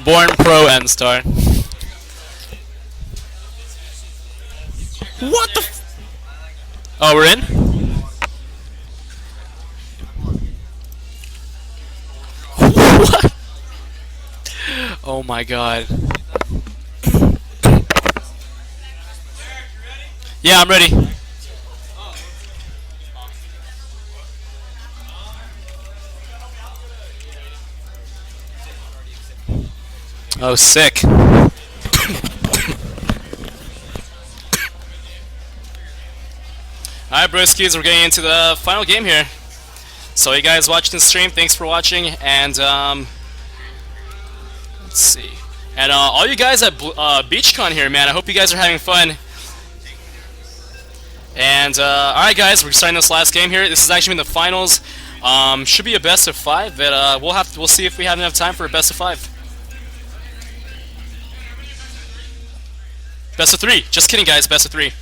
Born Pro N Star. What the? Oh, we're in. What? Oh my god. Yeah, I'm ready. Oh, sick. Alright, broskies, we're getting into the final game here. So, you guys watching the stream, thanks for watching, and, let's see. And, all you guys at BeachCon here, man, I hope you guys are having fun. And, alright guys, we're starting this last game here. This is actually in the finals. Should be a best of 5, but, we'll see if we have enough time for a best of 5. Best of 3. Just kidding, guys. Best of 3.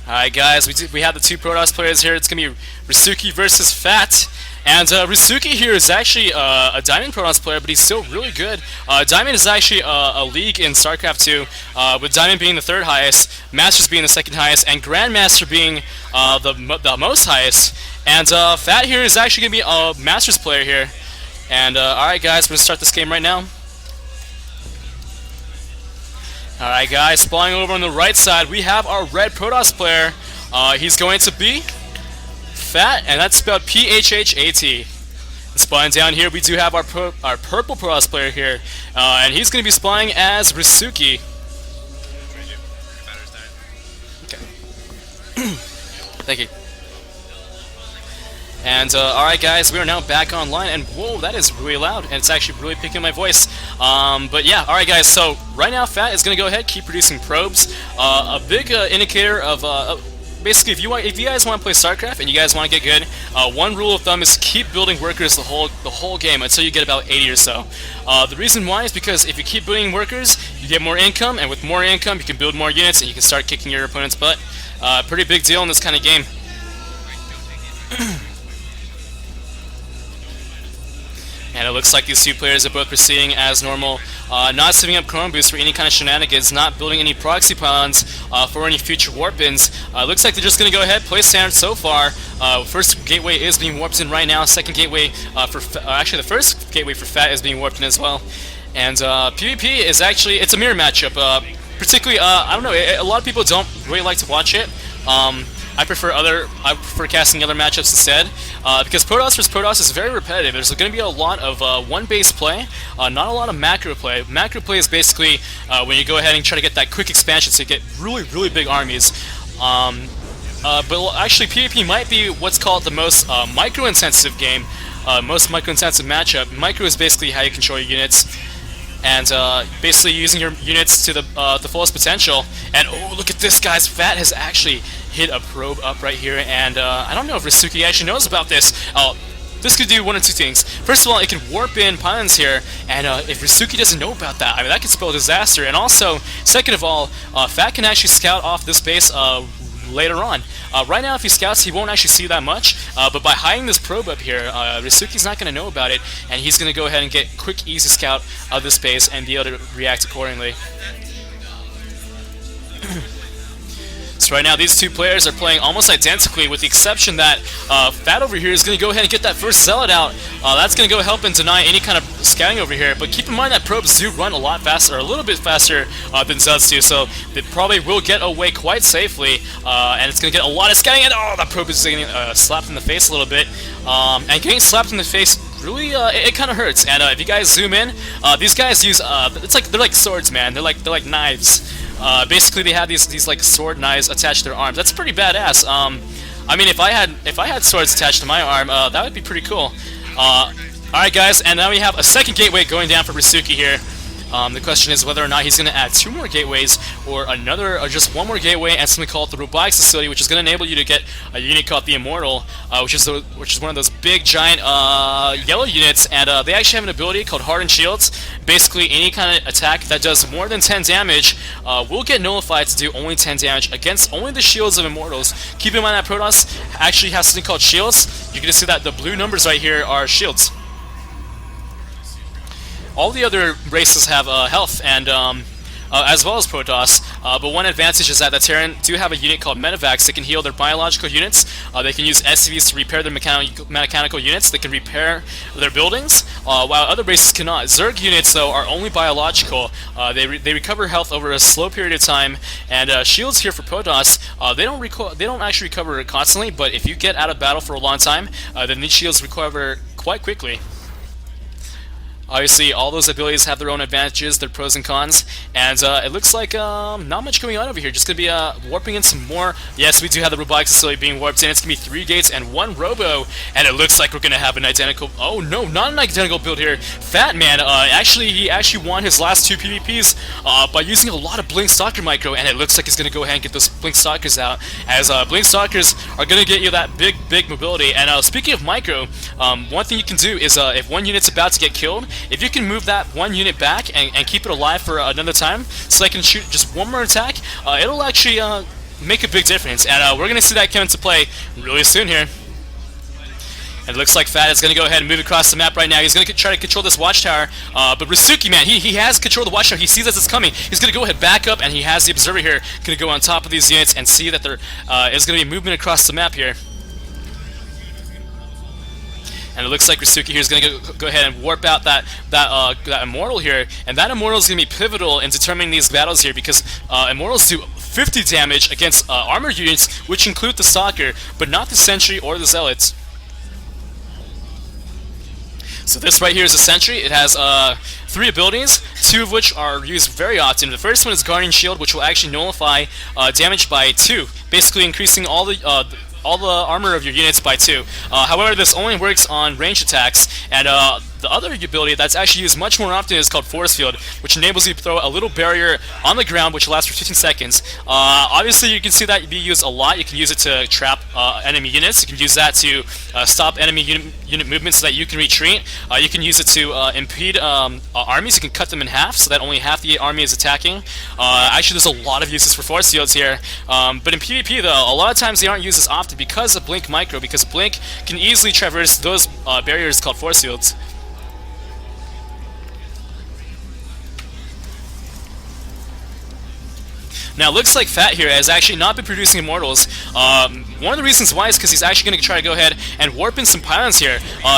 Alright, guys. We have the two Protoss players here. It's going to be Risuke versus phhat. And Risuke here is actually a Diamond Protoss player, but he's still really good. Diamond is actually a league in StarCraft 2, with Diamond being the 3rd highest, Masters being the 2nd highest, and Grandmaster being the most highest. And phhat here is actually going to be a Masters player here. And alright, guys. We're going to start this game right now. Alright guys, spawning over on the right side, we have our red Protoss player. He's going to be phhat, and that's spelled P-H-H-A-T. And spawning down here, we do have our purple Protoss player here, and he's going to be spawning as Risuke. Okay. Thank you. And alright guys, we are now back online, and whoa, that is really loud, and it's actually really picking my voice. But yeah, alright guys, so right now phhat is going to go ahead, keep producing probes. A big indicator of, basically if you guys want to play StarCraft and you guys want to get good, one rule of thumb is keep building workers the whole game until you get about 80 or so. The reason why is because if you keep building workers, you get more income, and with more income you can build more units and you can start kicking your opponent's butt. Pretty big deal in this kind of game. And it looks like these two players are both proceeding as normal, not setting up Chrome Boost for any kind of shenanigans, not building any proxy pylons for any future warp-ins. Looks like they're just going to go ahead, play standard so far. First gateway is being warped in right now, second gateway actually the first gateway for phhat is being warped in as well. And PvP is actually, it's a mirror matchup, particularly, I don't know, a lot of people don't really like to watch it. I prefer casting other matchups instead, because Protoss vs Protoss is very repetitive. There's going to be a lot of one base play, not a lot of macro play. Macro play is basically when you go ahead and try to get that quick expansion so you get really big armies. But actually PvP might be what's called the most micro-intensive game, most micro-intensive matchup. Micro is basically how you control your units, and basically using your units to the fullest potential. And oh, look at this, guys! phhat has actually hit a probe up right here, and I don't know if Risuke actually knows about this. This could do one of two things. First of all, it can warp in pylons here, and if Risuke doesn't know about that, I mean, that could spell disaster. And also, second of all, phhat can actually scout off this base later on. Right now, if he scouts, he won't actually see that much, but by hiding this probe up here, Risuke's not going to know about it, and he's going to go ahead and get quick, easy scout of this base and be able to react accordingly. So right now, these two players are playing almost identically, with the exception that phhat over here is going to go ahead and get that first zealot out. That's going to go help and deny any kind of scouting over here. But keep in mind that probes do run a lot faster, or a little bit faster than zealots do, so they probably will get away quite safely. And it's going to get a lot of scouting, and oh, that probe is getting slapped in the face a little bit. And getting slapped in the face really, it kind of hurts. And if you guys zoom in, these guys use they're like swords, man. They're like knives. Basically, they have these like sword knives attached to their arms. That's pretty badass. I mean, if I had swords attached to my arm, that would be pretty cool. All right, guys, and now we have a second gateway going down for Risuke here. The question is whether or not he's going to add 2 more gateways, or just 1 more gateway and something called the Robotics Facility, which is going to enable you to get a unit called the Immortal, which is one of those big giant yellow units, and they actually have an ability called Hardened Shields. Basically, any kind of attack that does more than 10 damage will get nullified to do only 10 damage against only the shields of Immortals. Keep in mind that Protoss actually has something called shields. You can just see that the blue numbers right here are shields. all the other races have health and as well as Protoss, but one advantage is that the Terran do have a unit called Medivacs that can heal their biological units. They can use SCVs to repair their mechanical units. They can repair their buildings, while other races cannot. Zerg units, though, are only biological. They recover health over a slow period of time, and shields here for Protoss, they don't actually recover constantly, but if you get out of battle for a long time, then these shields recover quite quickly. Obviously, all those abilities have their own advantages, their pros and cons, and it looks like not much going on over here. Just going to be warping in some more. Yes, we do have the robotics facility being warped in. It's going to be 3 gates and 1 robo, and it looks like we're going to have an identical... Oh, no, not an identical build here. Phhat Man, he actually won his last 2 PvPs by using a lot of Blink Stalker Micro, and it looks like he's going to go ahead and get those Blink Stalkers out, as Blink Stalkers are going to get you that big mobility. And speaking of Micro, one thing you can do is if one unit's about to get killed, if you can move that 1 unit back and keep it alive for another time, so they can shoot just 1 more attack, it'll actually make a big difference. And we're going to see that come into play really soon here. And it looks like Phhat is going to go ahead and move across the map right now. He's going to try to control this watchtower. But Risuke, man, he has control of the watchtower. He sees as it's coming. He's going to go ahead back up, and he has the observer here. Going to go on top of these units and see that there is going to be movement across the map here. And it looks like Risuke here is going to go ahead and warp out that Immortal here. And that Immortal is going to be pivotal in determining these battles here, because Immortals do 50 damage against armored units, which include the Stalker, but not the Sentry or the Zealots. So this right here is a Sentry. It has 3 abilities, 2 of which are used very often. The first one is Guardian Shield, which will actually nullify damage by 2, basically increasing all the armor of your units by 2. However, this only works on ranged attacks, and the other ability that's actually used much more often is called Force Field, which enables you to throw a little barrier on the ground, which lasts for 15 seconds. Obviously, you can see that be used a lot. You can use it to trap enemy units. You can use that to stop enemy unit movement so that you can retreat. You can use it to impede armies. You can cut them in half so that only half the army is attacking. Actually, there's a lot of uses for Force Fields here. But in PvP, though, a lot of times they aren't used as often because of Blink Micro, because Blink can easily traverse those barriers called Force Fields. Now, it looks like Phhat here has actually not been producing Immortals. One of the reasons why is because he's actually going to try to go ahead and warp in some pylons here.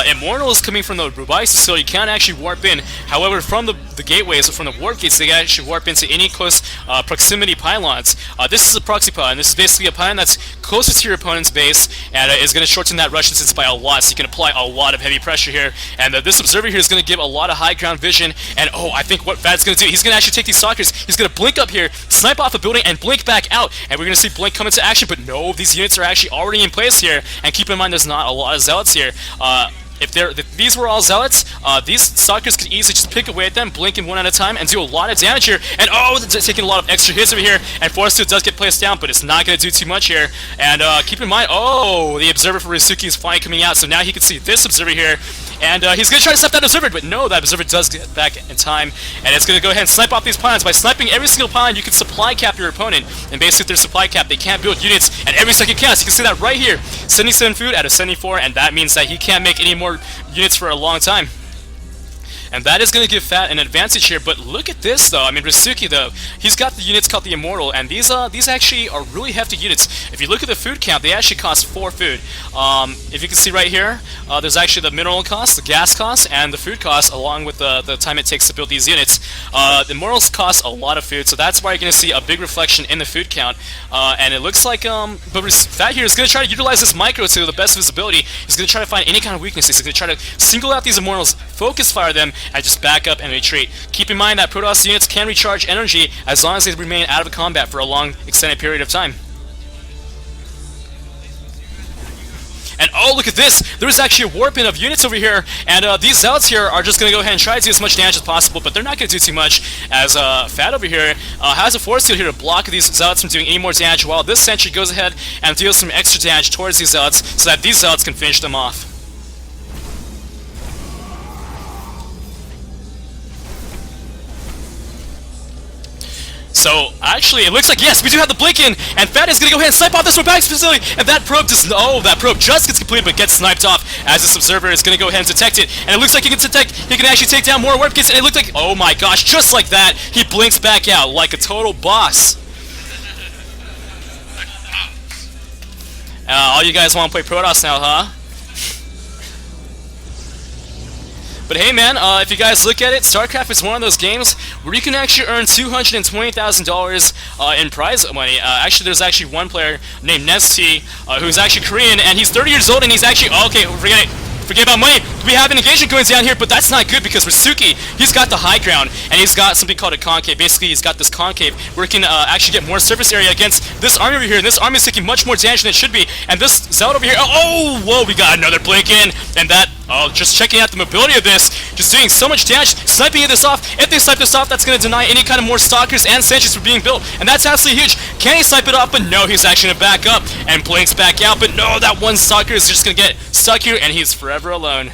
Immortals coming from the robotics facility can't actually warp in. However, from the gateways, or from the warp gates, they can actually warp into any close proximity pylons. This is a proxy pylon. This is basically a pylon that's closer to your opponent's base, and is going to shorten that rush distance by a lot, so you can apply a lot of heavy pressure here. And this observer here is going to give a lot of high ground vision. And oh, I think what Phat's going to do, he's going to actually take these stalkers, he's going to blink up here, snipe off a building, and blink back out. And we're going to see Blink come into action, but no, these units are actually already in place here. And keep in mind, there's not a lot of Zealots here. If these were all Zealots, these Stalkers could easily just pick away at them, blink in 1 at a time, and do a lot of damage here. And oh, they're taking a lot of extra hits over here, and Force Field does get placed down, but it's not going to do too much here. And keep in mind, oh, the Observer for Risuke is finally coming out, so now he can see this Observer here, and he's going to try to stop that Observer, but no, that Observer does get back in time, and it's going to go ahead and snipe off these pylons. By sniping every single pylon, you can supply cap your opponent, and basically if they're supply cap, they can't build units, and every second counts. You can see that right here, 77 food out of 74, and that means that he can't make any more units for a long time. And that is going to give Phat an advantage here, but look at this though. I mean, Risuke though, he's got the units called the Immortal, and these actually are really hefty units. If you look at the food count, they actually cost 4 food. If you can see right here, there's actually the mineral cost, the gas cost, and the food cost, along with the time it takes to build these units. The Immortals cost a lot of food, so that's why you're going to see a big reflection in the food count. And it looks like, but Phat here is going to try to utilize this micro to the best of his ability. He's going to try to find any kind of weaknesses. He's going to try to single out these Immortals, focus fire them, and just back up and retreat. Keep in mind that Protoss units can recharge energy as long as they remain out of combat for a long, extended period of time. And oh, look at this! There's actually a warp-in of units over here, and these Zealots here are just going to go ahead and try to do as much damage as possible, but they're not going to do too much, as Phat over here has a Force Field here to block these Zealots from doing any more damage, while this Sentry goes ahead and deals some extra damage towards these Zealots, so that these Zealots can finish them off. So, actually, it looks like, yes, we do have the blink in, and phhat is going to go ahead and snipe off this robotics facility, and that probe does, oh, that probe just gets completed, but gets sniped off, as this observer is going to go ahead and detect it, and it looks like he can actually take down more warp kits, and it looked like, oh my gosh, just like that, he blinks back out, like a total boss. All you guys want to play Protoss now, huh? But hey man, if you guys look at it, StarCraft is one of those games where you can actually earn $220,000 in prize money. Actually, there's actually one player named Nesty who's actually Korean, and he's 30 years old, and he's actually, oh, okay, forget it. Forget about money. We have an engagement going down here, but that's not good because Risuke, he's got the high ground, and he's got something called a concave. Basically, he's got this concave where he can actually get more surface area against this army over here, and this army is taking much more damage than it should be. And this Zealot over here, oh, whoa, we got another blink in, and that, oh, just checking out the mobility of this, just doing so much damage, sniping this off. If they snipe this off, that's going to deny any kind of more stalkers and sentries from being built, and that's absolutely huge. Can he snipe it off? But no, he's actually going to back up and blinks back out. But no, that one stalker is just going to get stuck here, and he's forever alone.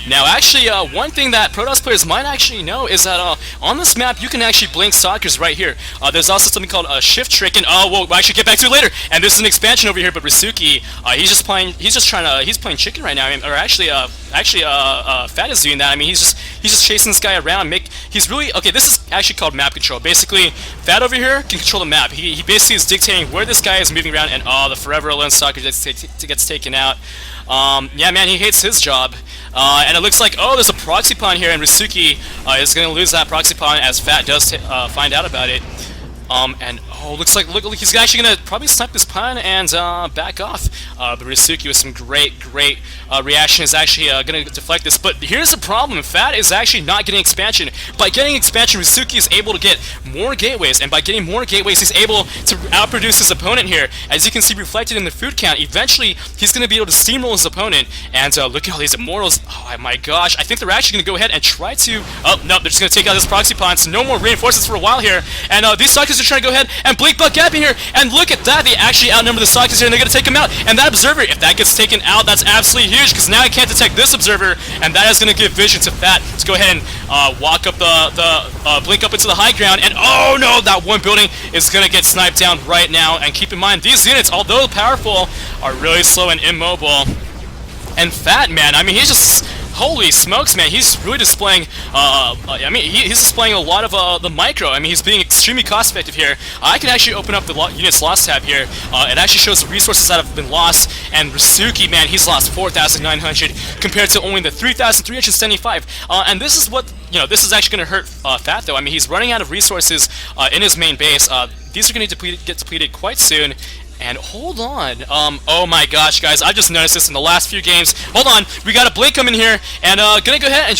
Now, actually, one thing that Protoss players might actually know is that on this map, you can actually blink stalkers right here. There's also something called a shift trick, and we'll actually get back to it later. And this is an expansion over here, but Risuke, he's playing chicken right now. I mean, or actually, phhat is doing that. I mean, he's just chasing this guy around. He's really okay. This is actually called map control. Basically, phhat over here can control the map. He basically is dictating where this guy is moving around, and the forever alone stalker gets taken out. Yeah, man, he hates his job. And it looks like, oh, there's a proxy pawn here, and Risuke is going to lose that proxy pawn as phhat does find out about it. And looks like he's actually going to probably snipe this pawn and back off. But Risuke with some great reaction is actually going to deflect this. But here's the problem: phhat is actually not getting expansion. By getting expansion, Risuke is able to get more gateways, and by getting more gateways, he's able to outproduce his opponent here. As you can see reflected in the food count, eventually he's going to be able to steamroll his opponent. And look at all these immortals. Oh my gosh! I think they're actually going to go ahead and try to. Oh no, they're just going to take out this proxy pawn. So no more reinforcements for a while here. And these stalkers are trying to go ahead and blink buck gap in here. And look at that! They actually outnumber the stalkers here, and they're going to take him out. And that observer, if that gets taken out, that's absolutely huge, because now I can't detect this observer, and that is going to give vision to phhat to go ahead and walk up blink up into the high ground, and oh no, that one building is going to get sniped down right now. And keep in mind, these units, although powerful, are really slow and immobile. And phhat, man, I mean, he's just... Holy smokes, man, he's really displaying, I mean, he's displaying a lot of the micro. I mean, he's being extremely cost-effective here. I can actually open up the units lost tab here. It actually shows the resources that have been lost, and Risuke, man, he's lost 4,900 compared to only the 3,375. And this is what, you know, this is actually going to hurt phhat, though. I mean, he's running out of resources in his main base. These are going to get depleted quite soon. And hold on, oh my gosh, guys, I just noticed this in the last few games. Hold on, we got a blink coming here, and gonna go ahead and